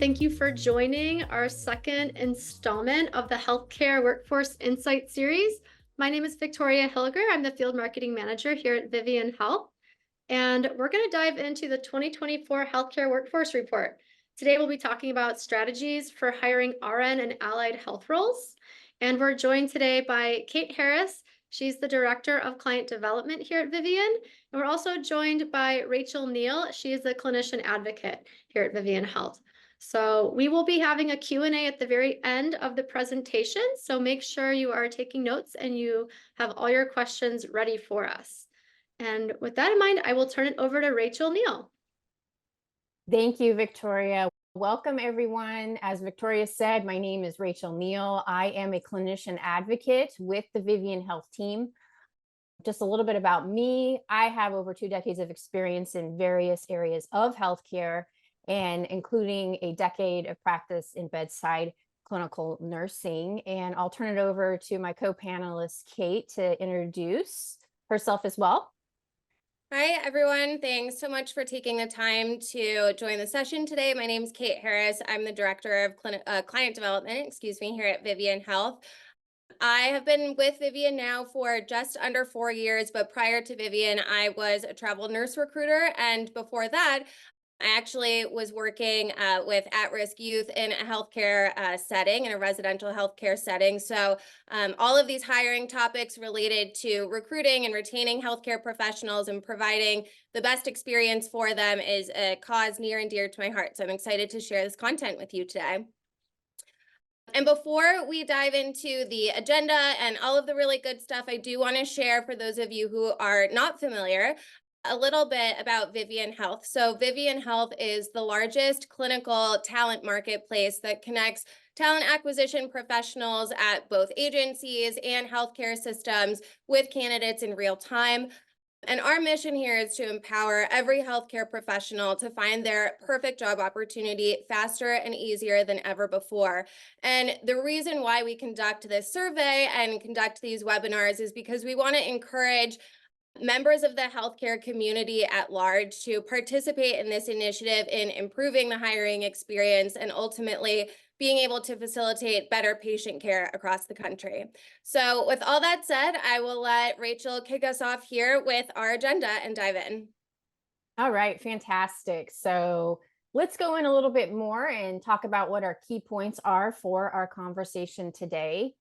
Thank you for joining our second installment of the Healthcare Workforce Insight Series. My name is Victoria Hilliger. I'm the Field Marketing Manager here at Vivian Health, and we're going to dive into the 2024 Healthcare Workforce Report. Today, we'll be talking about strategies for hiring RN and allied health roles. And we're joined today by Kate Harris. She's the Director of Client Development here at Vivian. And we're also joined by Rachel Neill. She is the Clinician Advocate here at Vivian Health. So we will be having a Q&A at the very end of the presentation. So make sure you are taking notes and you have all your questions ready for us. And with that in mind, I will turn it over to Rachel Neill. Thank you, Victoria. Welcome, everyone. As Victoria said, my name is Rachel Neill. I am a clinician advocate with the Vivian Health team. Just a little bit about me. I have over 2 decades of experience in various areas of healthcare, and including a decade of practice in bedside clinical nursing. And I'll turn it over to my co-panelist, Kate, to introduce herself as well. Hi, everyone. Thanks so much for taking the time to join the session today. My name is Kate Harris. I'm the Director of Client Development, here at Vivian Health. I have been with Vivian now for just under 4 years, but prior to Vivian, I was a travel nurse recruiter. And before that, I actually was working with at-risk youth in a healthcare setting, in a residential healthcare setting. So all of these hiring topics related to recruiting and retaining healthcare professionals and providing the best experience for them is a cause near and dear to my heart. So I'm excited to share this content with you today. And before we dive into the agenda and all of the really good stuff, I do want to share, for those of you who are not familiar, a little bit about Vivian Health. So Vivian Health is the largest clinical talent marketplace that connects talent acquisition professionals at both agencies and healthcare systems with candidates in real time. And our mission here is to empower every healthcare professional to find their perfect job opportunity faster and easier than ever before. And the reason why we conduct this survey and conduct these webinars is because we want to encourage members of the healthcare community at large to participate in this initiative in improving the hiring experience and ultimately being able to facilitate better patient care across the country. So with all that said, I will let Rachel kick us off here with our agenda and dive in. All right, fantastic. So let's go in a little bit more and talk about what our key points are for our conversation today.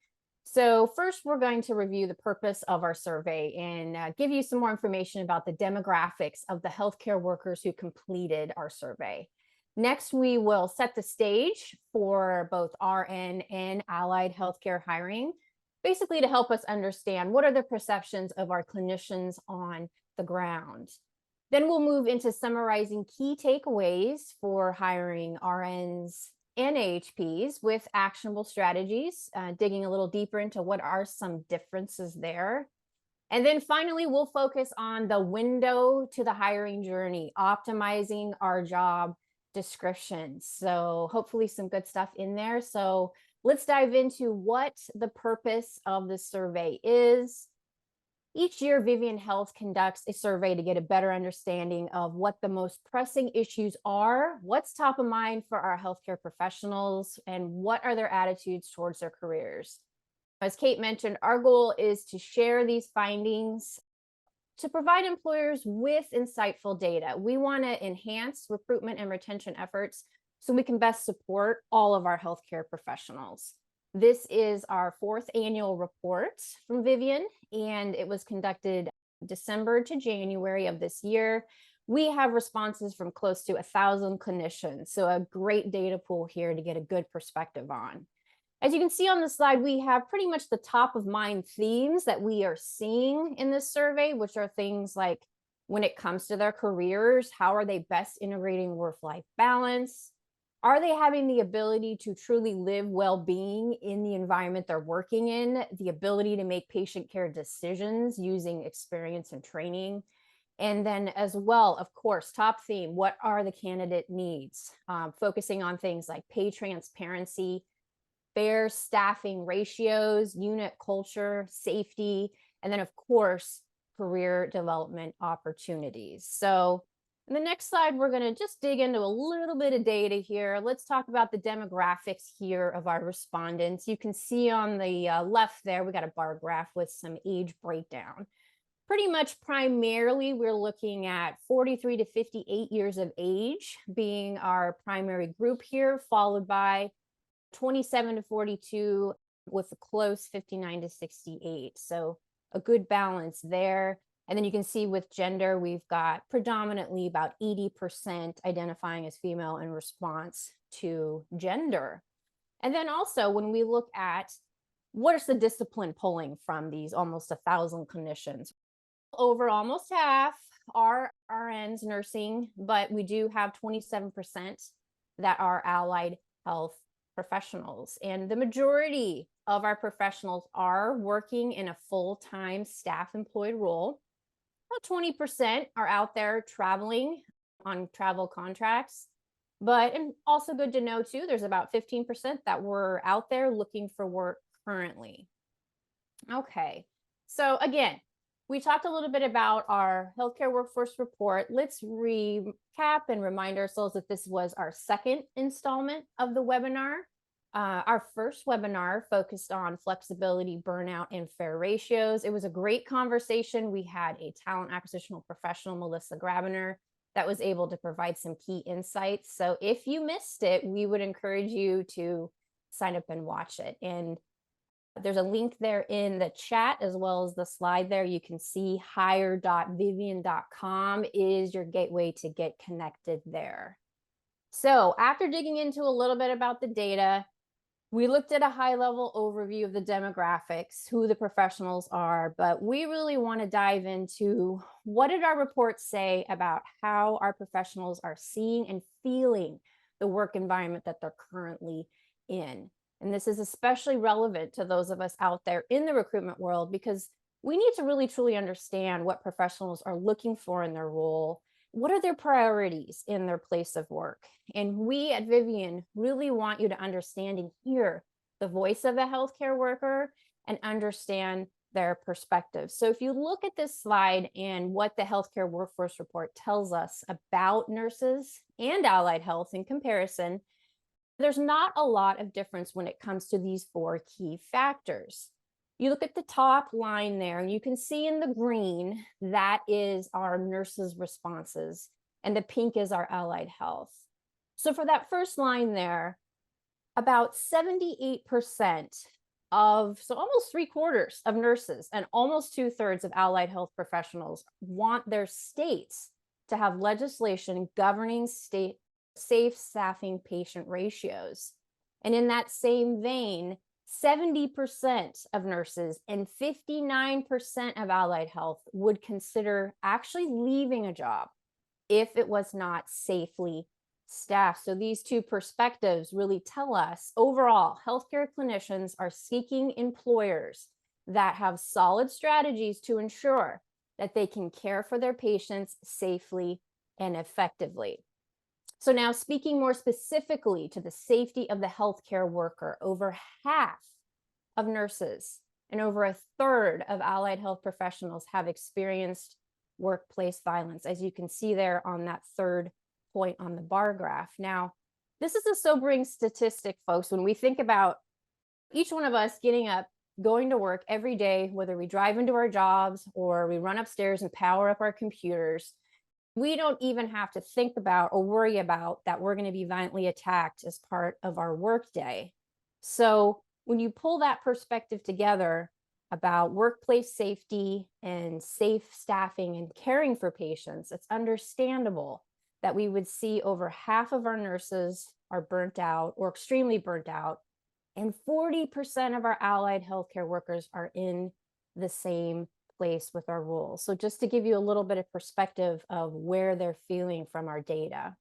So first, we're going to review the purpose of our survey and give you some more information about the demographics of the healthcare workers who completed our survey. Next, we will set the stage for both RN and allied healthcare hiring, basically to help us understand what are the perceptions of our clinicians on the ground. Then we'll move into summarizing key takeaways for hiring RNs and AHPs with actionable strategies, digging a little deeper into what are some differences there. And then finally, we'll focus on the window to the hiring journey, optimizing our job descriptions. So hopefully some good stuff in there. So let's dive into what the purpose of the survey is. Each year, Vivian Health conducts a survey to get a better understanding of what the most pressing issues are, what's top of mind for our healthcare professionals, and what are their attitudes towards their careers. As Kate mentioned, our goal is to share these findings to provide employers with insightful data. We want to enhance recruitment and retention efforts so we can best support all of our healthcare professionals. This is our 4th annual report from Vivian, and it was conducted December to January of this year. We have responses from close to 1,000 clinicians, so a great data pool here to get a good perspective on. As you can see on the slide, we have pretty much the top of mind themes that we are seeing in this survey, which are things like when it comes to their careers, how are they best integrating work-life balance? Are they having the ability to truly live well-being in the environment they're working in, the ability to make patient care decisions using experience and training? And then as well, of course, top theme, what are the candidate needs? Focusing on things like pay transparency, fair staffing ratios, unit culture, safety, and then of course, career development opportunities. So In the next slide, we're going to just dig into a little bit of data here. Let's talk about the demographics here of our respondents. You can see on the left there, we got a bar graph with some age breakdown. Pretty much primarily, we're looking at 43 to 58 years of age being our primary group here, followed by 27 to 42 with a close 59 to 68. So a good balance there. And then you can see with gender, we've got predominantly about 80% identifying as female in response to gender. And then also when we look at what is the discipline pulling from these almost 1,000 clinicians, over almost half are RNs nursing, but we do have 27% that are allied health professionals. And the majority of our professionals are working in a full-time staff employed role. About 20% are out there traveling on travel contracts, but and also good to know too, there's about 15% that were out there looking for work currently. Okay, so again, we talked a little bit about our healthcare workforce report. Let's recap and remind ourselves that this was our second installment of the webinar. Our first webinar focused on flexibility, burnout, and fair ratios. It was a great conversation. We had a talent acquisitional professional, Melissa Grabiner, that was able to provide some key insights. So if you missed it, we would encourage you to sign up and watch it. And there's a link there in the chat as well as the slide there. You can see hire.vivian.com is your gateway to get connected there. So after digging into a little bit about the data, we looked at a high-level overview of the demographics, who the professionals are, but we really want to dive into what did our report say about how our professionals are seeing and feeling the work environment that they're currently in. And this is especially relevant to those of us out there in the recruitment world because we need to really truly understand what professionals are looking for in their role. What are their priorities in their place of work? And we at Vivian really want you to understand and hear the voice of the healthcare worker and understand their perspective. So if you look at this slide and what the healthcare workforce report tells us about nurses and allied health in comparison, there's not a lot of difference when it comes to these four key factors. You look at the top line there and you can see in the green, that is our nurses' responses, and the pink is our allied health. So for that first line there, about 78% of, so almost 3/4 of nurses and almost 2/3 of allied health professionals want their states to have legislation governing state safe staffing patient ratios. And in that same vein, 70% of nurses and 59% of allied health would consider actually leaving a job if it was not safely staffed. So these two perspectives really tell us overall, healthcare clinicians are seeking employers that have solid strategies to ensure that they can care for their patients safely and effectively. So now speaking more specifically to the safety of the healthcare worker, over half of nurses and over 1/3 of allied health professionals have experienced workplace violence, as you can see there on that third point on the bar graph. Now, this is a sobering statistic, folks, when we think about each one of us getting up, going to work every day, whether we drive into our jobs or we run upstairs and power up our computers. We don't even have to think about or worry about that we're going to be violently attacked as part of our workday. So when you pull that perspective together about workplace safety and safe staffing and caring for patients, it's understandable that we would see over half of our nurses are burnt out or extremely burnt out, and 40% of our allied healthcare workers are in the same place with our rules. So just to give you a little bit of perspective of where they're feeling from our data.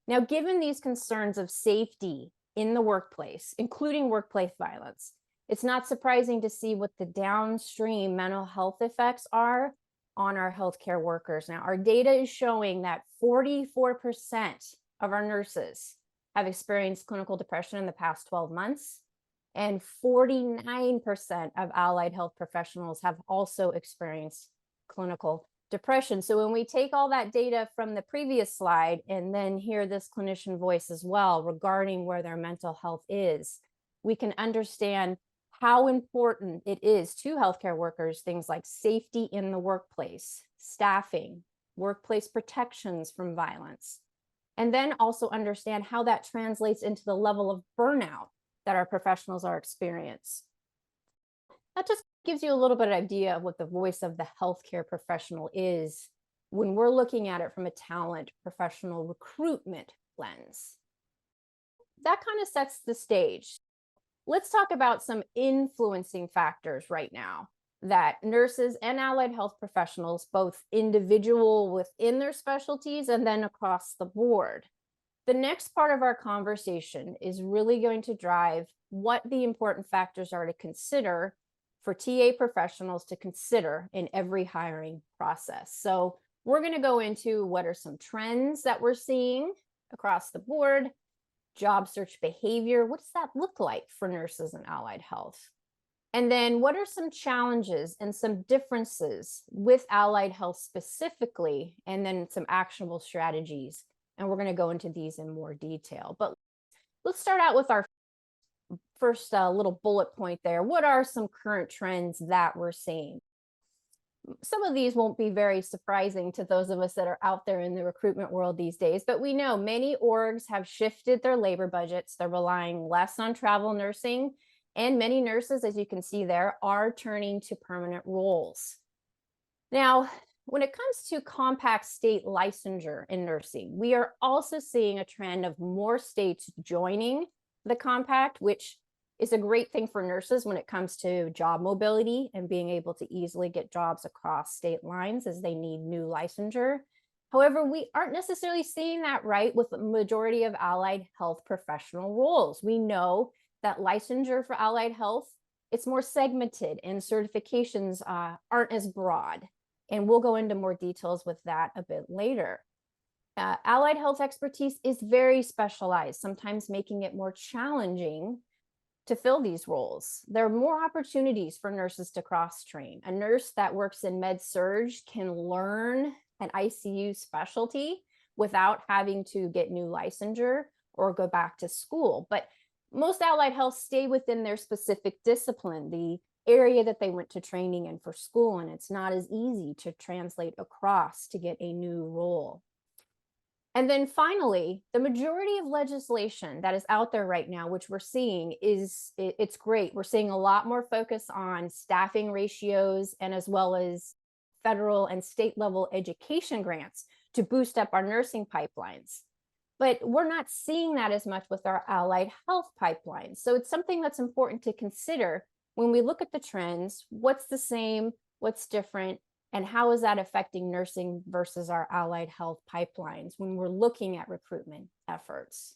Now, given these concerns of safety in the workplace, including workplace violence, it's not surprising to see what the downstream mental health effects are on our healthcare workers. Now, our data is showing that 44% of our nurses have experienced clinical depression in the past 12 months. And 49% of allied health professionals have also experienced clinical depression. So when we take all that data from the previous slide and then hear this clinician voice as well regarding where their mental health is, we can understand how important it is to healthcare workers, things like safety in the workplace, staffing, workplace protections from violence, and then also understand how that translates into the level of burnout that our professionals are experiencing. That just gives you a little bit of idea of what the voice of the healthcare professional is when we're looking at it from a talent professional recruitment lens. That kind of sets the stage. Let's talk about some influencing factors right now that nurses and allied health professionals, both individual within their specialties and then across the board. The next part of our conversation is really going to drive what the important factors are to consider for TA professionals to consider in every hiring process. So we're going to go into what are some trends that we're seeing across the board, job search behavior. What does that look like for nurses and allied health? And then what are some challenges and some differences with allied health specifically, and then some actionable strategies. And we're going to go into these in more detail. But let's start out with our first little bullet point there. What are some current trends that we're seeing? Some of these won't be very surprising to those of us that are out there in the recruitment world these days, but we know many orgs have shifted their labor budgets. They're relying less on travel nursing, and many nurses, as you can see there, are turning to permanent roles. Now, when it comes to compact state licensure in nursing, we are also seeing a trend of more states joining the compact, which is a great thing for nurses when it comes to job mobility and being able to easily get jobs across state lines as they need new licensure. However, we aren't necessarily seeing that right with the majority of allied health professional roles. We know that licensure for allied health, it's more segmented and certifications aren't as broad. And we'll go into more details with that a bit later. Allied health expertise is very specialized, sometimes making it more challenging to fill these roles. There are more opportunities for nurses to cross-train. A nurse that works in med-surg can learn an ICU specialty without having to get new licensure or go back to school. But most allied health stay within their specific discipline, the area that they went to training in for school, and it's not as easy to translate across to get a new role. And then finally, the majority of legislation that is out there right now, which we're seeing it's great. We're seeing a lot more focus on staffing ratios and as well as federal and state level education grants to boost up our nursing pipelines. But we're not seeing that as much with our allied health pipelines. So it's something that's important to consider when we look at the trends. What's the same, what's different, and how is that affecting nursing versus our allied health pipelines when we're looking at recruitment efforts?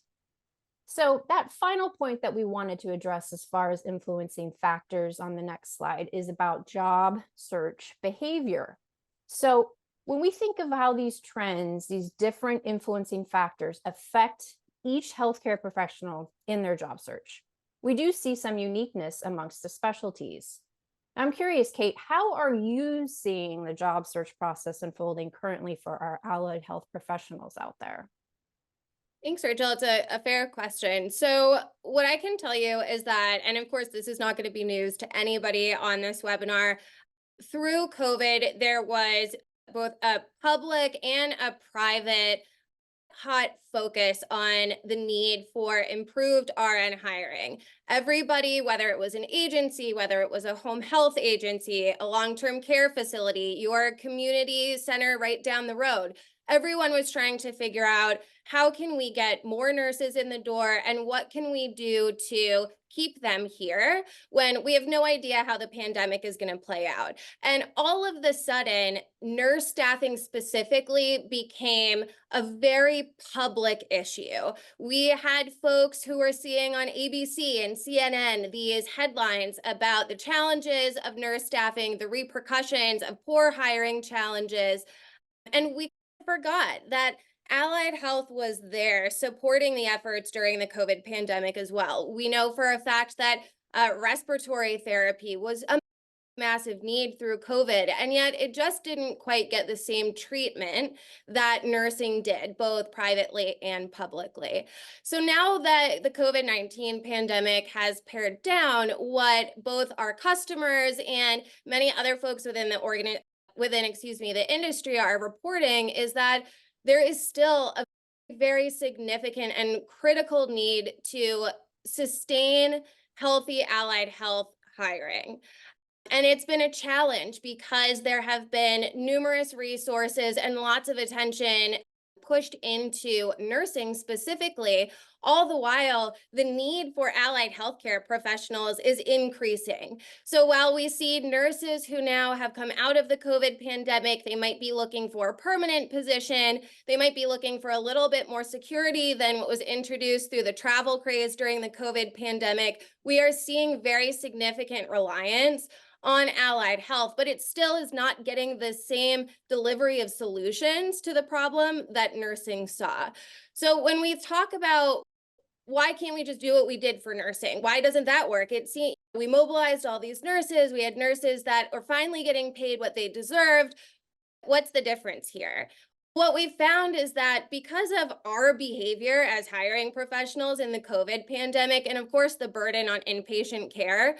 So that final point that we wanted to address as far as influencing factors on the next slide is about job search behavior. So when we think of how these trends, these different influencing factors affect each healthcare professional in their job search, we do see some uniqueness amongst the specialties. I'm curious, Kate, how are you seeing the job search process unfolding currently for our allied health professionals out there? Thanks, Rachel. It's a fair question. So what I can tell you is that, and of course, this is not going to be news to anybody on this webinar, through COVID, there was both a public and a private hot focus on the need for improved RN hiring. Everybody, whether it was an agency, whether it was a home health agency, a long-term care facility, your community center right down the road, everyone was trying to figure out how can we get more nurses in the door and what can we do to keep them here when we have no idea how the pandemic is going to play out. And all of the sudden, nurse staffing specifically became a very public issue. We had folks who were seeing on ABC and CNN these headlines about the challenges of nurse staffing, the repercussions of poor hiring challenges. And we forgot that allied health was there supporting the efforts during the COVID pandemic as well. We know for a fact that respiratory therapy was massive need through COVID, and yet it just didn't quite get the same treatment that nursing did, both privately and publicly. So now that the COVID-19 pandemic has pared down, what both our customers and many other folks within the industry are reporting is that there is still a very significant and critical need to sustain healthy allied health hiring. And it's been a challenge because there have been numerous resources and lots of attention pushed into nursing specifically. All the while, the need for allied healthcare professionals is increasing. So while we see nurses who now have come out of the COVID pandemic, they might be looking for a permanent position. They might be looking for a little bit more security than what was introduced through the travel craze during the COVID pandemic. We are seeing very significant reliance on allied health, but it still is not getting the same delivery of solutions to the problem that nursing saw. So when we talk about why can't we just do what we did for nursing? Why doesn't that work? We mobilized all these nurses. We had nurses that are finally getting paid what they deserved. What's the difference here? What we found is that because of our behavior as hiring professionals in the COVID pandemic, and of course the burden on inpatient care,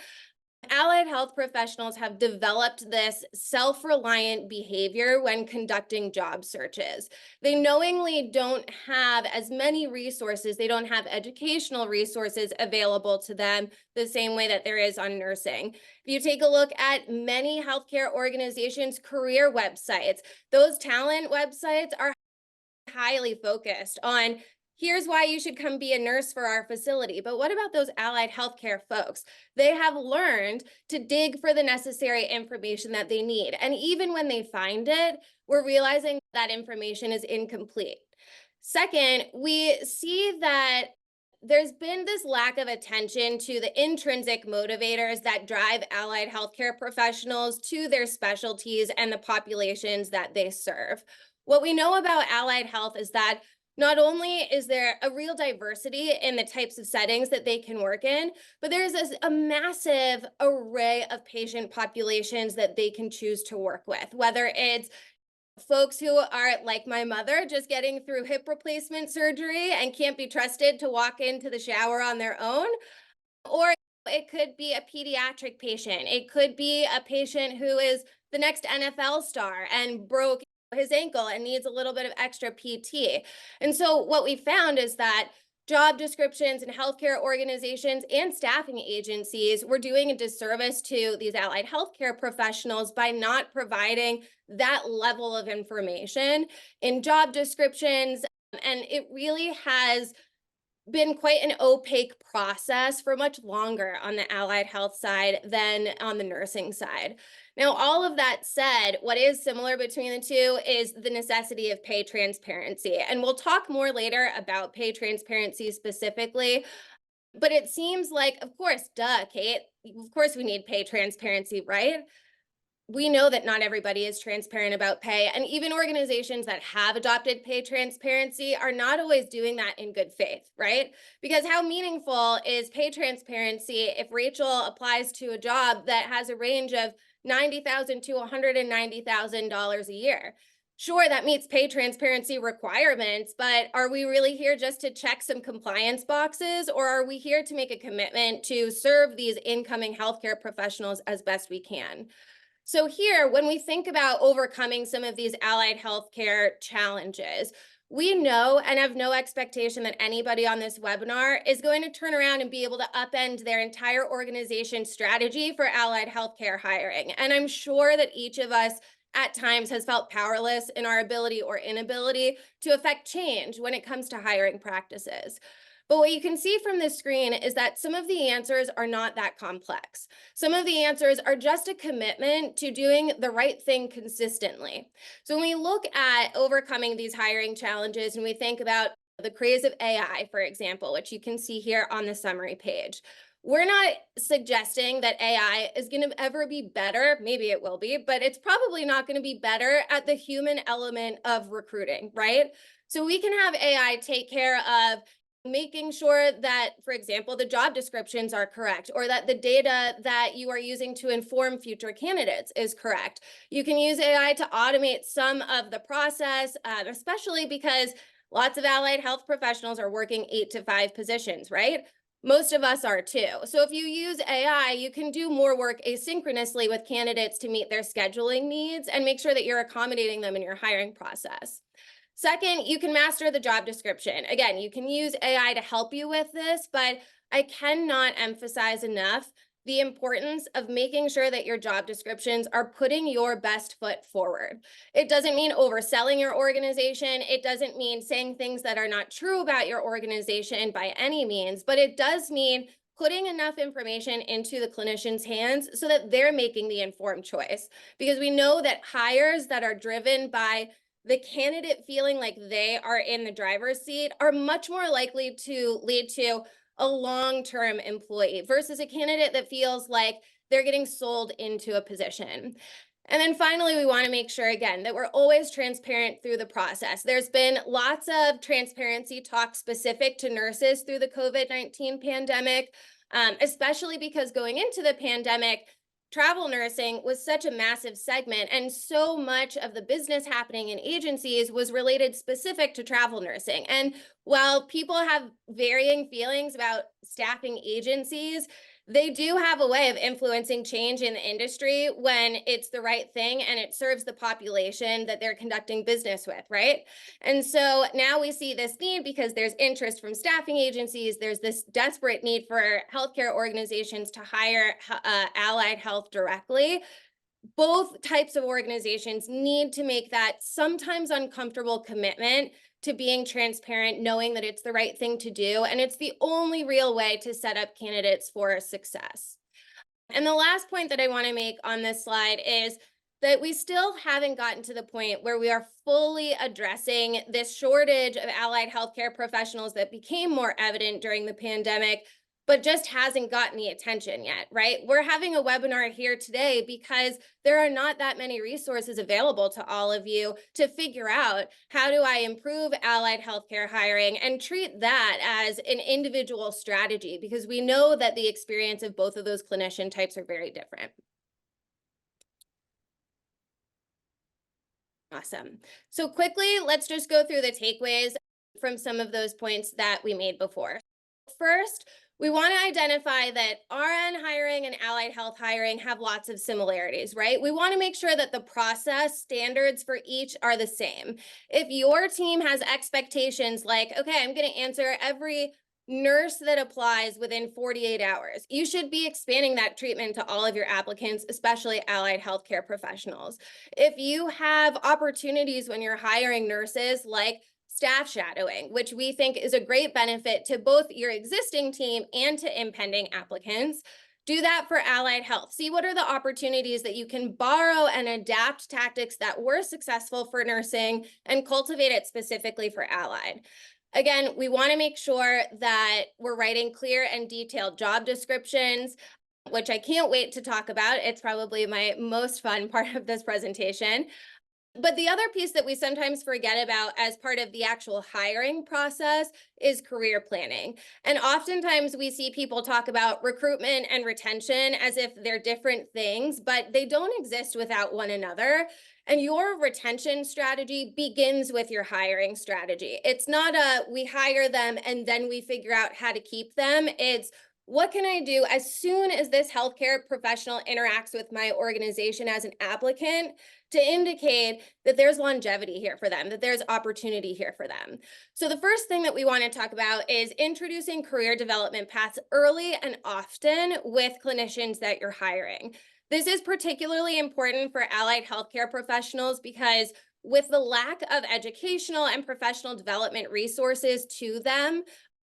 allied health professionals have developed this self-reliant behavior when conducting job searches. They knowingly don't have as many resources. They don't have educational resources available to them the same way that there is on nursing. If you take a look at many healthcare organizations' career websites, those talent websites are highly focused on here's why you should come be a nurse for our facility. But what about those allied healthcare folks? They have learned to dig for the necessary information that they need. And even when they find it, we're realizing that information is incomplete. Second, we see that there's been this lack of attention to the intrinsic motivators that drive allied healthcare professionals to their specialties and the populations that they serve. What we know about allied health is that not only is there a real diversity in the types of settings that they can work in, but there's a massive array of patient populations that they can choose to work with, whether it's folks who are like my mother, just getting through hip replacement surgery and can't be trusted to walk into the shower on their own, or it could be a pediatric patient. It could be a patient who is the next NFL star and broke his ankle and needs a little bit of extra PT. And so what we found is that job descriptions and healthcare organizations and staffing agencies were doing a disservice to these allied healthcare professionals by not providing that level of information in job descriptions. And it really has been quite an opaque process for much longer on the allied health side than on the nursing side. Now, all of that said, what is similar between the two is the necessity of pay transparency. And we'll talk more later about pay transparency specifically. But it seems like, of course, duh, Kate, of course we need pay transparency, right? We know that not everybody is transparent about pay, and even organizations that have adopted pay transparency are not always doing that in good faith, right? Because how meaningful is pay transparency if Rachel applies to a job that has a range of $90,000 to $190,000 a year? Sure, that meets pay transparency requirements, but are we really here just to check some compliance boxes, or are we here to make a commitment to serve these incoming healthcare professionals as best we can? So here, when we think about overcoming some of these allied healthcare challenges, we know and have no expectation that anybody on this webinar is going to turn around and be able to upend their entire organization strategy for allied healthcare hiring. And I'm sure that each of us at times has felt powerless in our ability or inability to affect change when it comes to hiring practices. But what you can see from this screen is that some of the answers are not that complex. Some of the answers are just a commitment to doing the right thing consistently. So when we look at overcoming these hiring challenges and we think about the craze of AI, for example, which you can see here on the summary page, we're not suggesting that AI is going to ever be better. Maybe it will be, but it's probably not going to be better at the human element of recruiting, right? So we can have AI take care of making sure that, for example, the job descriptions are correct, or that the data that you are using to inform future candidates is correct. You can use AI to automate some of the process, especially because lots of allied health professionals are working 8-to-5 positions, right? Most of us are too. So if you use AI, you can do more work asynchronously with candidates to meet their scheduling needs and make sure that you're accommodating them in your hiring process. Second, you can master the job description. Again, you can use AI to help you with this, but I cannot emphasize enough the importance of making sure that your job descriptions are putting your best foot forward. It doesn't mean overselling your organization. It doesn't mean saying things that are not true about your organization by any means, but it does mean putting enough information into the clinician's hands so that they're making the informed choice. Because we know that hires that are driven by the candidate feeling like they are in the driver's seat are much more likely to lead to a long-term employee versus a candidate that feels like they're getting sold into a position. And then finally, we want to make sure, again, that we're always transparent through the process. There's been lots of transparency talk specific to nurses through the COVID-19 pandemic, especially because going into the pandemic, travel nursing was such a massive segment, and so much of the business happening in agencies was related specific to travel nursing. And while people have varying feelings about staffing agencies, they do have a way of influencing change in the industry when it's the right thing and it serves the population that they're conducting business with, right? And so now we see this need because there's interest from staffing agencies. There's this desperate need for healthcare organizations to hire allied health directly. Both types of organizations need to make that sometimes uncomfortable commitment to being transparent, knowing that it's the right thing to do, and it's the only real way to set up candidates for success. And the last point that I want to make on this slide is that we still haven't gotten to the point where we are fully addressing this shortage of allied healthcare professionals that became more evident during the pandemic, but just hasn't gotten the attention yet, right? We're having a webinar here today because there are not that many resources available to all of you to figure out how do I improve allied healthcare hiring and treat that as an individual strategy, because we know that the experience of both of those clinician types are very different. Awesome. So quickly, let's just go through the takeaways from some of those points that we made before. First, we want to identify that RN hiring and allied health hiring have lots of similarities, right? We want to make sure that the process standards for each are the same. If your team has expectations like, okay, I'm going to answer every nurse that applies within 48 hours, you should be expanding that treatment to all of your applicants, especially allied healthcare professionals. If you have opportunities when you're hiring nurses like staff shadowing, which we think is a great benefit to both your existing team and to impending applicants, do that for allied health. See what are the opportunities that you can borrow and adapt tactics that were successful for nursing and cultivate it specifically for allied. Again, we want to make sure that we're writing clear and detailed job descriptions, which I can't wait to talk about. It's probably my most fun part of this presentation. But the other piece that we sometimes forget about as part of the actual hiring process is career planning. And oftentimes we see people talk about recruitment and retention as if they're different things, but they don't exist without one another. And your retention strategy begins with your hiring strategy. It's not we hire them and then we figure out how to keep them. It's what can I do as soon as this healthcare professional interacts with my organization as an applicant to indicate that there's longevity here for them, that there's opportunity here for them. So the first thing that we want to talk about is introducing career development paths early and often with clinicians that you're hiring. This is particularly important for allied healthcare professionals because with the lack of educational and professional development resources to them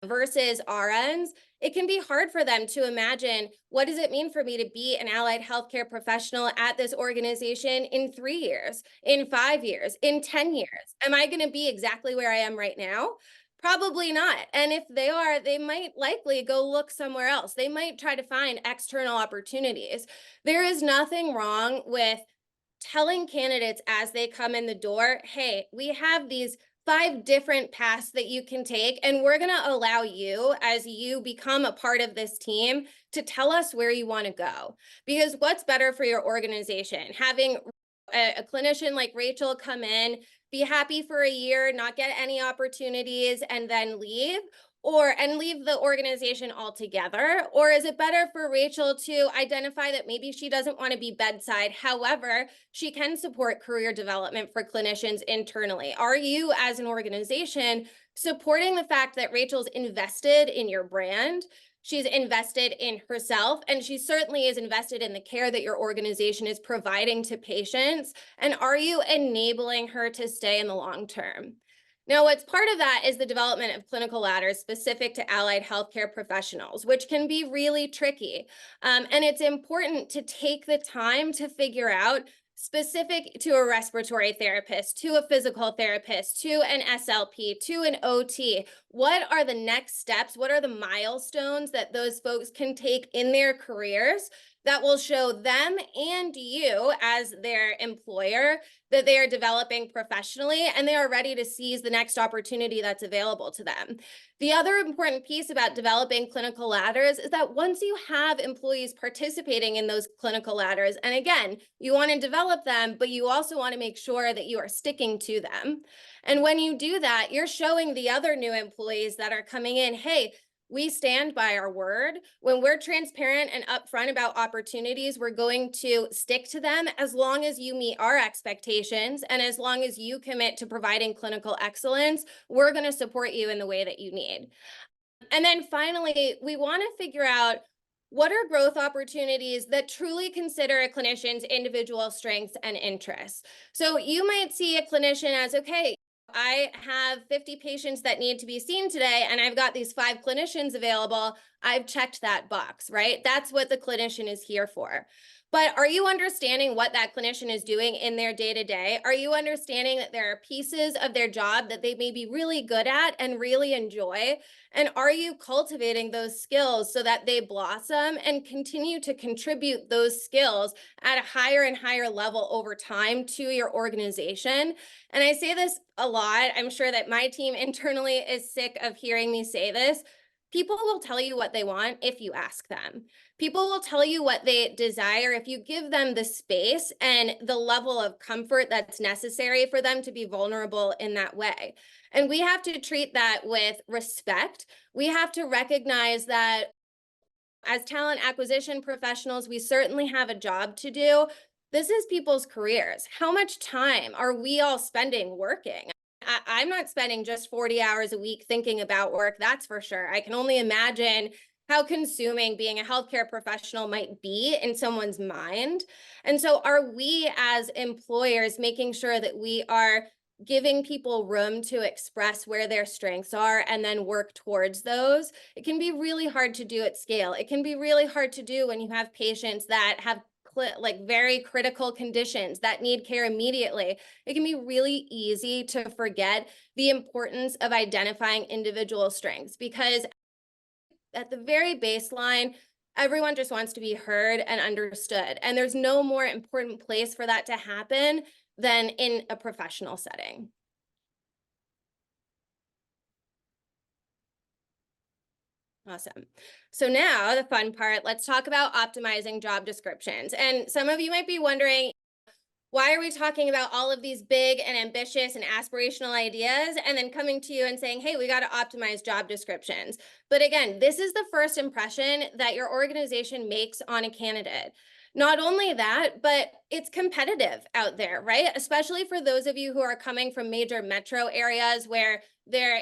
versus RNs, it can be hard for them to imagine, what does it mean for me to be an allied healthcare professional at this organization in 3 years, in 5 years, in 10 years? Am I going to be exactly where I am right now? Probably not. And if they are, they might likely go look somewhere else. They might try to find external opportunities. There is nothing wrong with telling candidates as they come in the door, hey, we have these 5 different paths that you can take, and we're going to allow you, as you become a part of this team, to tell us where you want to go. Because what's better for your organization? Having a clinician like Rachel come in, be happy for a year, not get any opportunities, and then leave, and leave the organization altogether? Or is it better for Rachel to identify that maybe she doesn't want to be bedside, however, she can support career development for clinicians internally? Are you, as an organization, supporting the fact that Rachel's invested in your brand? She's invested in herself, and she certainly is invested in the care that your organization is providing to patients. And are you enabling her to stay in the long term? Now, what's part of that is the development of clinical ladders specific to allied healthcare professionals, which can be really tricky. And it's important to take the time to figure out, specific to a respiratory therapist, to a physical therapist, to an SLP, to an OT, what are the next steps? What are the milestones that those folks can take in their careers that will show them and you, as their employer, that they are developing professionally and they are ready to seize the next opportunity that's available to them? The other important piece about developing clinical ladders is that once you have employees participating in those clinical ladders, and again, you want to develop them, but you also want to make sure that you are sticking to them. And when you do that, you're showing the other new employees that are coming in, hey, we stand by our word. When we're transparent and upfront about opportunities, we're going to stick to them as long as you meet our expectations, and as long as you commit to providing clinical excellence, we're going to support you in the way that you need. And then finally, we want to figure out, what are growth opportunities that truly consider a clinician's individual strengths and interests? So you might see a clinician as, okay, I have 50 patients that need to be seen today, and I've got these 5 clinicians available. I've checked that box, right? That's what the clinician is here for. But are you understanding what that clinician is doing in their day-to-day? Are you understanding that there are pieces of their job that they may be really good at and really enjoy? And are you cultivating those skills so that they blossom and continue to contribute those skills at a higher and higher level over time to your organization? And I say this a lot. I'm sure that my team internally is sick of hearing me say this. People will tell you what they want if you ask them. People will tell you what they desire if you give them the space and the level of comfort that's necessary for them to be vulnerable in that way. And we have to treat that with respect. We have to recognize that as talent acquisition professionals, we certainly have a job to do. This is people's careers. How much time are we all spending working? I'm not spending just 40 hours a week thinking about work, that's for sure. I can only imagine how consuming being a healthcare professional might be in someone's mind. And so are we as employers making sure that we are giving people room to express where their strengths are and then work towards those? It can be really hard to do at scale. It can be really hard to do when you have patients that have like very critical conditions that need care immediately. It can be really easy to forget the importance of identifying individual strengths, because at the very baseline, everyone just wants to be heard and understood. And there's no more important place for that to happen than in a professional setting. Awesome. So now the fun part, let's talk about optimizing job descriptions. And some of you might be wondering, why are we talking about all of these big and ambitious and aspirational ideas and then coming to you and saying, hey, we got to optimize job descriptions? But again, this is the first impression that your organization makes on a candidate. Not only that, but it's competitive out there, right? Especially for those of you who are coming from major metro areas where there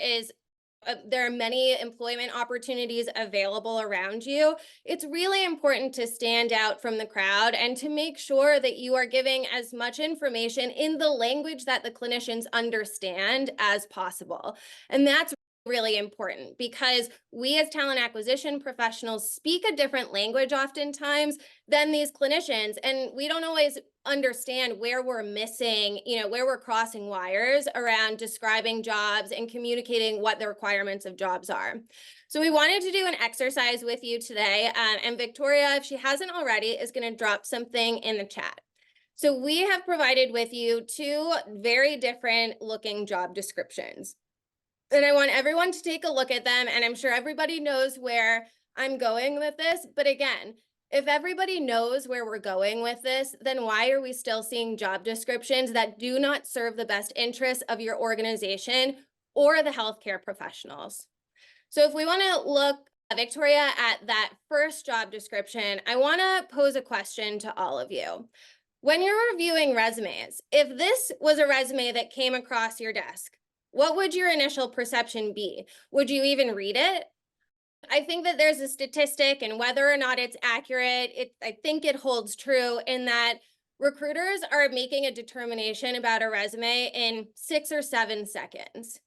are many employment opportunities available around you. It's really important to stand out from the crowd and to make sure that you are giving as much information in the language that the clinicians understand as possible. And that's really important, because we as talent acquisition professionals speak a different language oftentimes than these clinicians, and we don't always understand where we're missing, where we're crossing wires around describing jobs and communicating what the requirements of jobs are. So we wanted to do an exercise with you today, and Victoria, if she hasn't already, is going to drop something in the chat. So we have provided with you two very different looking job descriptions. And I want everyone to take a look at them, and I'm sure everybody knows where I'm going with this. But again, if everybody knows where we're going with this, then why are we still seeing job descriptions that do not serve the best interests of your organization or the healthcare professionals? So if we want to look, Victoria, at that first job description, I want to pose a question to all of you. When you're reviewing resumes, if this was a resume that came across your desk, what would your initial perception be? Would you even read it? I think that there's a statistic, and whether or not it's accurate, I think it holds true in that recruiters are making a determination about a resume in 6 or 7 seconds.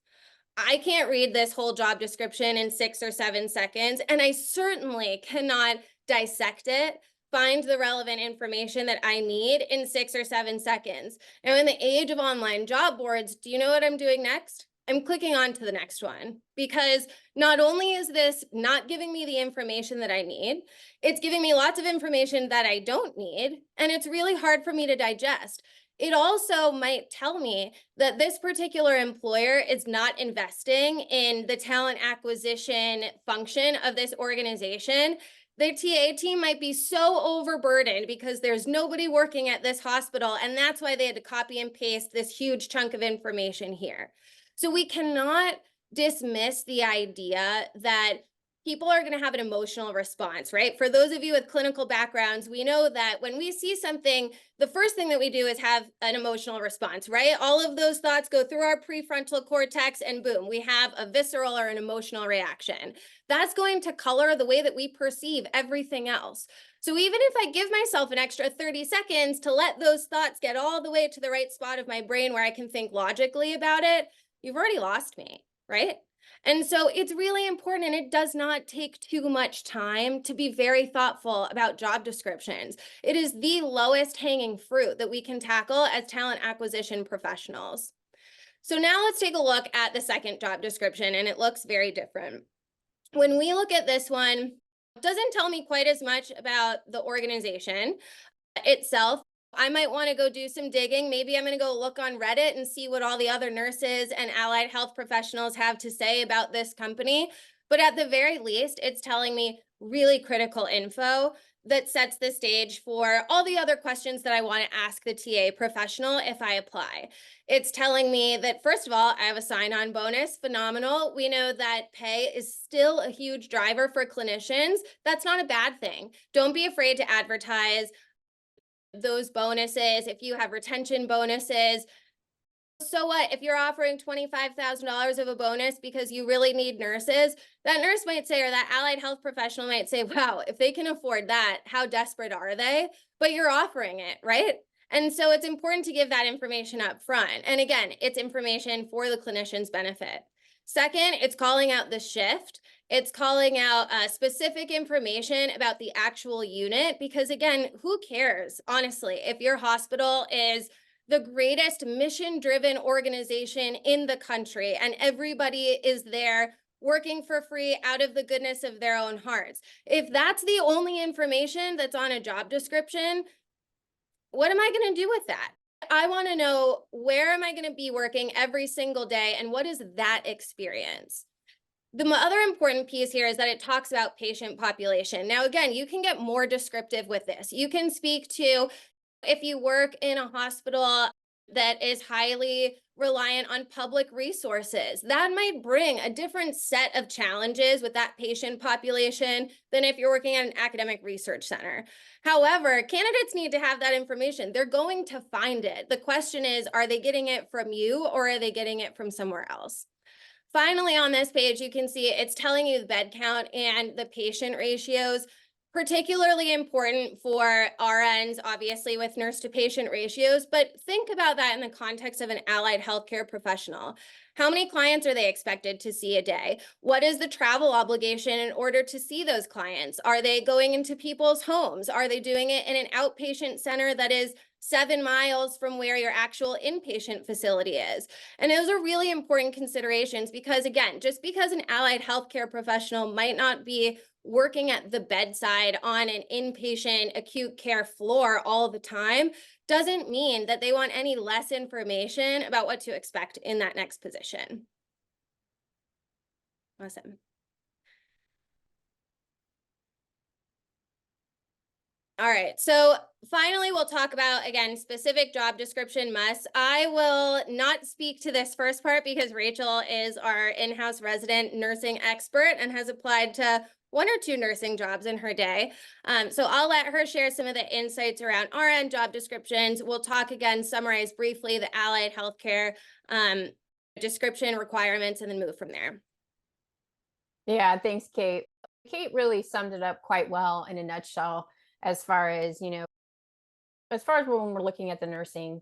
I can't read this whole job description in 6 or 7 seconds, and I certainly cannot dissect it, find the relevant information that I need in 6 or 7 seconds. Now, in the age of online job boards, do you know what I'm doing next? I'm clicking on to the next one, because not only is this not giving me the information that I need, it's giving me lots of information that I don't need, and it's really hard for me to digest. It also might tell me that this particular employer is not investing in the talent acquisition function of this organization. The TA team might be so overburdened because there's nobody working at this hospital, and that's why they had to copy and paste this huge chunk of information here. So we cannot dismiss the idea that people are going to have an emotional response, right? For those of you with clinical backgrounds, we know that when we see something, the first thing that we do is have an emotional response, right? All of those thoughts go through our prefrontal cortex, and boom, we have a visceral or an emotional reaction. That's going to color the way that we perceive everything else. So even if I give myself an extra 30 seconds to let those thoughts get all the way to the right spot of my brain where I can think logically about it, you've already lost me, right? And so it's really important, and it does not take too much time to be very thoughtful about job descriptions. It is the lowest hanging fruit that we can tackle as talent acquisition professionals. So now let's take a look at the second job description, and it looks very different. When we look at this one, it doesn't tell me quite as much about the organization itself. I might want to go do some digging. Maybe I'm going to go look on Reddit and see what all the other nurses and allied health professionals have to say about this company. But at the very least, it's telling me really critical info that sets the stage for all the other questions that I want to ask the TA professional if I apply. It's telling me that, first of all, I have a sign-on bonus, phenomenal. We know that pay is still a huge driver for clinicians. That's not a bad thing. Don't be afraid to advertise those bonuses. If you have retention bonuses, so what? If you're offering $25,000 of a bonus because you really need nurses, that nurse might say, or that allied health professional might say, wow, if they can afford that, how desperate are they? But you're offering it, right? And so it's important to give that information up front. And again, it's information for the clinician's benefit. Second, it's calling out the shift. It's calling out specific information about the actual unit, because again, who cares, honestly, if your hospital is the greatest mission-driven organization in the country and everybody is there working for free out of the goodness of their own hearts. If that's the only information that's on a job description, what am I going to do with that? I want to know, where am I going to be working every single day, and what is that experience? The other important piece here is that it talks about patient population. Now, again, you can get more descriptive with this. You can speak to, if you work in a hospital that is highly reliant on public resources, that might bring a different set of challenges with that patient population than if you're working at an academic research center. However, candidates need to have that information. They're going to find it. The question is, are they getting it from you, or are they getting it from somewhere else? Finally, on this page, you can see it's telling you the bed count and the patient ratios, particularly important for RNs, obviously, with nurse to patient ratios, but think about that in the context of an allied healthcare professional. How many clients are they expected to see a day? What is the travel obligation in order to see those clients? Are they going into people's homes? Are they doing it in an outpatient center that is 7 miles from where your actual inpatient facility is? And those are really important considerations, because again, just because an allied healthcare professional might not be working at the bedside on an inpatient acute care floor all the time doesn't mean that they want any less information about what to expect in that next position. Awesome. All right, so finally, we'll talk about, again, specific job description musts. I will not speak to this first part because Rachel is our in-house resident nursing expert and has applied to 1 or 2 nursing jobs in her day. So I'll let her share some of the insights around RN job descriptions. We'll talk again, summarize briefly the allied healthcare description requirements, and then move from there. Yeah, thanks, Kate. Kate really summed it up quite well in a nutshell as far as, as far as when we're looking at the nursing,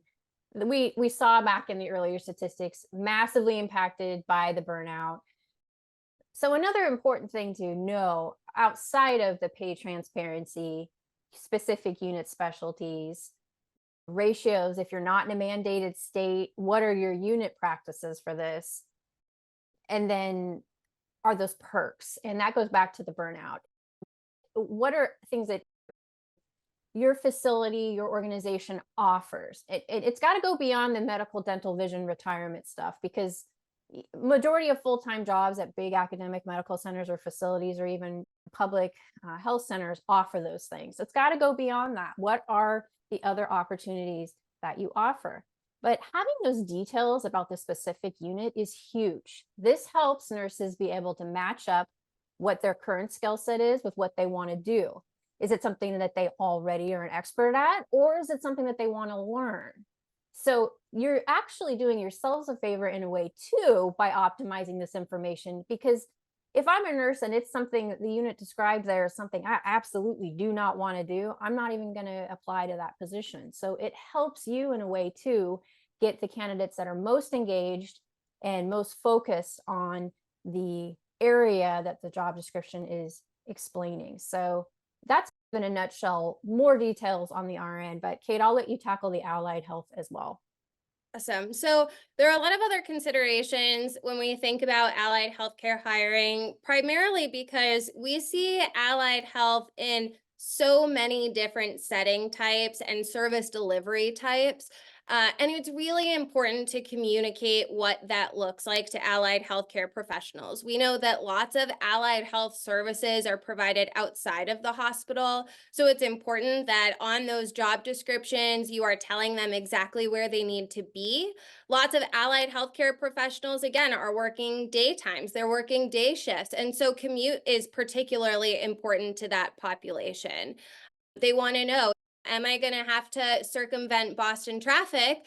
we saw back in the earlier statistics massively impacted by the burnout. So another important thing to know outside of the pay transparency, specific unit specialties, ratios, if you're not in a mandated state, what are your unit practices for this? And then are those perks? And that goes back to the burnout. What are things that your facility, your organization offers? It's got to go beyond the medical, dental, vision, retirement stuff, because majority of full-time jobs at big academic medical centers or facilities or even public health centers offer those things. It's got to go beyond that. What are the other opportunities that you offer? But having those details about the specific unit is huge. This helps nurses be able to match up what their current skill set is with what they want to do. Is it something that they already are an expert at, or is it something that they want to learn? So you're actually doing yourselves a favor in a way too by optimizing this information, because if I'm a nurse and it's something that the unit described there is something I absolutely do not want to do, I'm not even going to apply to that position. So it helps you in a way to get the candidates that are most engaged and most focused on the area that the job description is explaining. So that's in a nutshell, more details on the RN, but Kate, I'll let you tackle the allied health as well. Awesome. So there are a lot of other considerations when we think about allied healthcare hiring, primarily because we see allied health in so many different setting types and service delivery types. And it's really important to communicate what that looks like to allied healthcare professionals. We know that lots of allied health services are provided outside of the hospital. So it's important that on those job descriptions, you are telling them exactly where they need to be. Lots of allied healthcare professionals, again, are working daytimes, they're working day shifts. And so commute is particularly important to that population. They want to know, am I going to have to circumvent Boston traffic,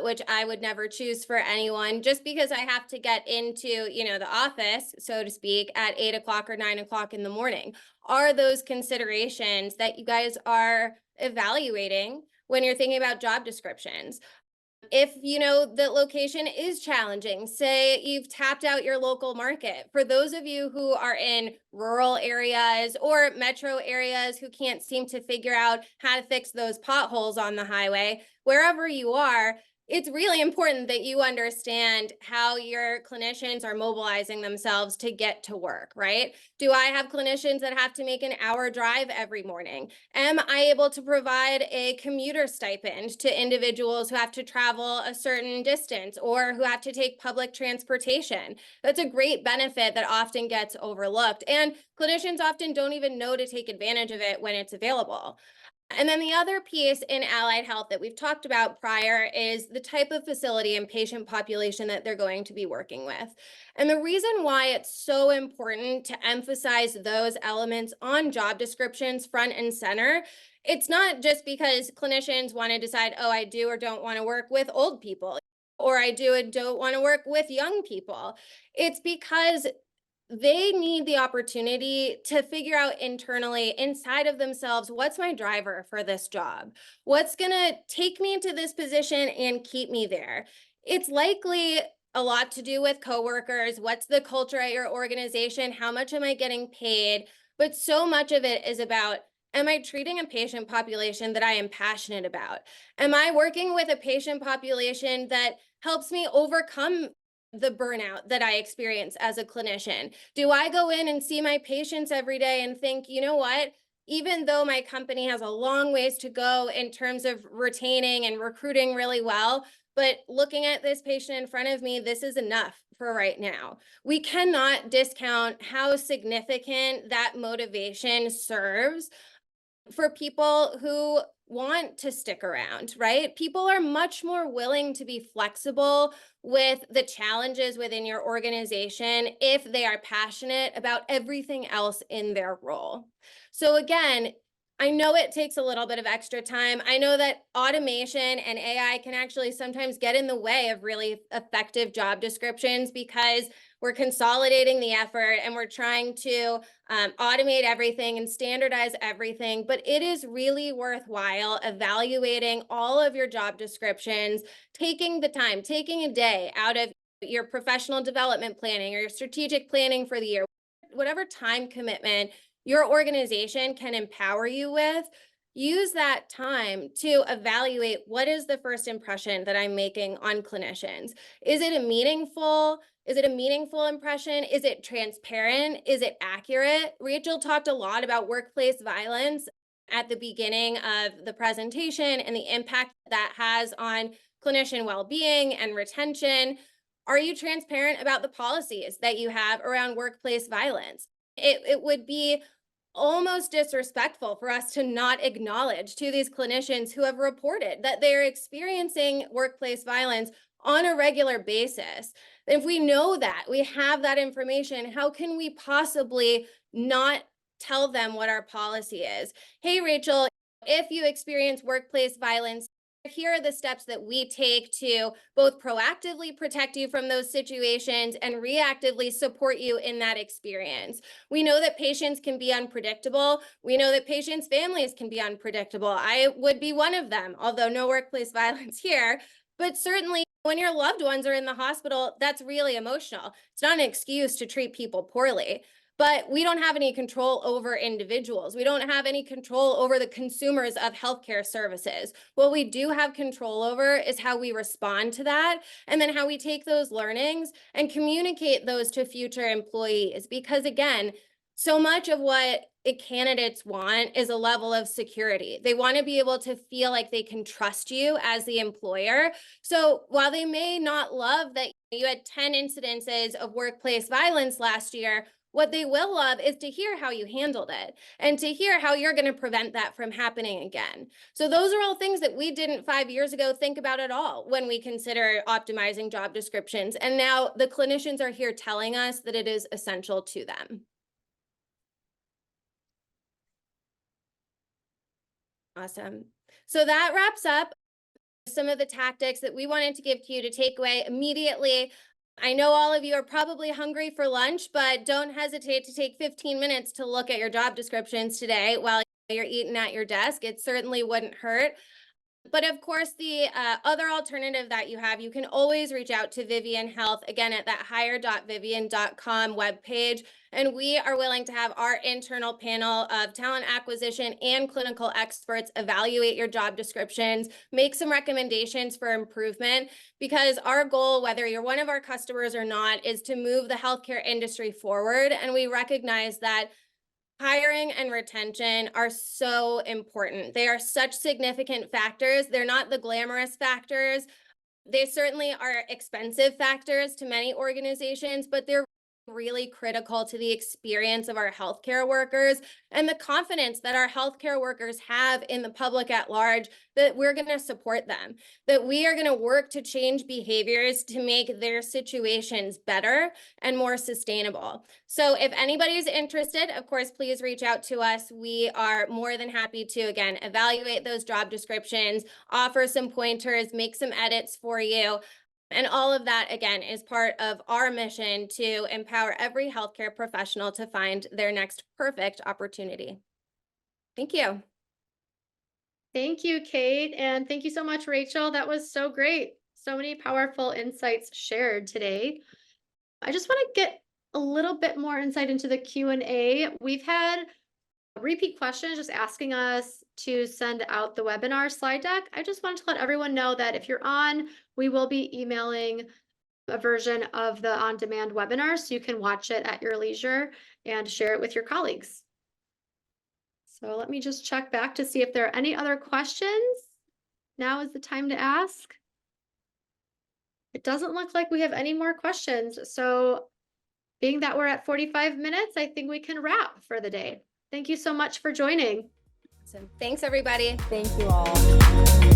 which I would never choose for anyone, just because I have to get into, the office, so to speak, at 8 o'clock or 9 o'clock in the morning? Are those considerations that you guys are evaluating when you're thinking about job descriptions? If the location is challenging, say you've tapped out your local market. For those of you who are in rural areas or metro areas who can't seem to figure out how to fix those potholes on the highway, wherever you are, it's really important that you understand how your clinicians are mobilizing themselves to get to work, right? Do I have clinicians that have to make an hour drive every morning? Am I able to provide a commuter stipend to individuals who have to travel a certain distance or who have to take public transportation? That's a great benefit that often gets overlooked, and clinicians often don't even know to take advantage of it when it's available. And then the other piece in allied health that we've talked about prior is the type of facility and patient population that they're going to be working with. And the reason why it's so important to emphasize those elements on job descriptions front and center, it's not just because clinicians want to decide, oh, I do or don't want to work with old people, or I do and don't want to work with young people. It's because they need the opportunity to figure out internally inside of themselves, what's my driver for this job? What's going to take me into this position and keep me there? It's likely a lot to do with coworkers. What's the culture at your organization? How much am I getting paid? But so much of it is about, am I treating a patient population that I am passionate about? Am I working with a patient population that helps me overcome the burnout that I experience as a clinician? Do I go in and see my patients every day and think, you know what? even though my company has a long ways to go in terms of retaining and recruiting really well, but looking at this patient in front of me, this is enough for right now. We cannot discount how significant that motivation serves for people who want to stick around, right? People are much more willing to be flexible with the challenges within your organization if they are passionate about everything else in their role. So again, I know it takes a little bit of extra time. I know that automation and AI can actually sometimes get in the way of really effective job descriptions because we're consolidating the effort and we're trying to automate everything and standardize everything. But it is really worthwhile evaluating all of your job descriptions, taking the time, taking a day out of your professional development planning or your strategic planning for the year, whatever time commitment your organization can empower you with. Use that time to evaluate what is the first impression that I'm making on clinicians. Is it a meaningful impression? Is it transparent? Is it accurate? Rachel talked a lot about workplace violence at the beginning of the presentation and the impact that has on clinician well-being and retention. Are you transparent about the policies that you have around workplace violence? It would be almost disrespectful for us to not acknowledge to these clinicians who have reported that they're experiencing workplace violence on a regular basis. If we know that, we have that information, how can we possibly not tell them what our policy is? Hey, Rachel, if you experience workplace violence, here are the steps that we take to both proactively protect you from those situations and reactively support you in that experience. We know that patients can be unpredictable. We know that patients' families can be unpredictable. I would be one of them, although no workplace violence here. But certainly when your loved ones are in the hospital, that's really emotional. It's not an excuse to treat people poorly. But we don't have any control over individuals. We don't have any control over the consumers of healthcare services. What we do have control over is how we respond to that, and then how we take those learnings and communicate those to future employees. Because again, so much of what candidates want is a level of security. They want to be able to feel like they can trust you as the employer. So while they may not love that you had 10 incidences of workplace violence last year, what they will love is to hear how you handled it and to hear how you're going to prevent that from happening again. So those are all things that we didn't 5 years ago think about at all when we consider optimizing job descriptions. And now the clinicians are here telling us that it is essential to them. Awesome. So that wraps up some of the tactics that we wanted to give to you to take away immediately. I know all of you are probably hungry for lunch, but don't hesitate to take 15 minutes to look at your job descriptions today while you're eating at your desk. It certainly wouldn't hurt. But of course, the other alternative that you have, you can always reach out to Vivian Health, again, at that hire.vivian.com webpage. And we are willing to have our internal panel of talent acquisition and clinical experts evaluate your job descriptions, make some recommendations for improvement, because our goal, whether you're one of our customers or not, is to move the healthcare industry forward. And we recognize that hiring and retention are so important. They are such significant factors. They're not the glamorous factors. They certainly are expensive factors to many organizations, but they're really critical to the experience of our healthcare workers and the confidence that our healthcare workers have in the public at large, that we're going to support them, that we are going to work to change behaviors to make their situations better and more sustainable. So if anybody's interested, of course, please reach out to us. We are more than happy to, again, evaluate those job descriptions, offer some pointers, make some edits for you. And all of that, again, is part of our mission to empower every healthcare professional to find their next perfect opportunity. Thank you. Thank you, Kate. And thank you so much, Rachel. That was so great. So many powerful insights shared today. I just want to get a little bit more insight into the Q&A. We've had repeat questions just asking us to send out the webinar slide deck. I just wanted to let everyone know that if you're on, we will be emailing a version of the on-demand webinar so you can watch it at your leisure and share it with your colleagues. So let me just check back to see if there are any other questions. Now is the time to ask. It doesn't look like we have any more questions. So being that we're at 45 minutes, I think we can wrap for the day. Thank you so much for joining. So thanks, everybody. Thank you all.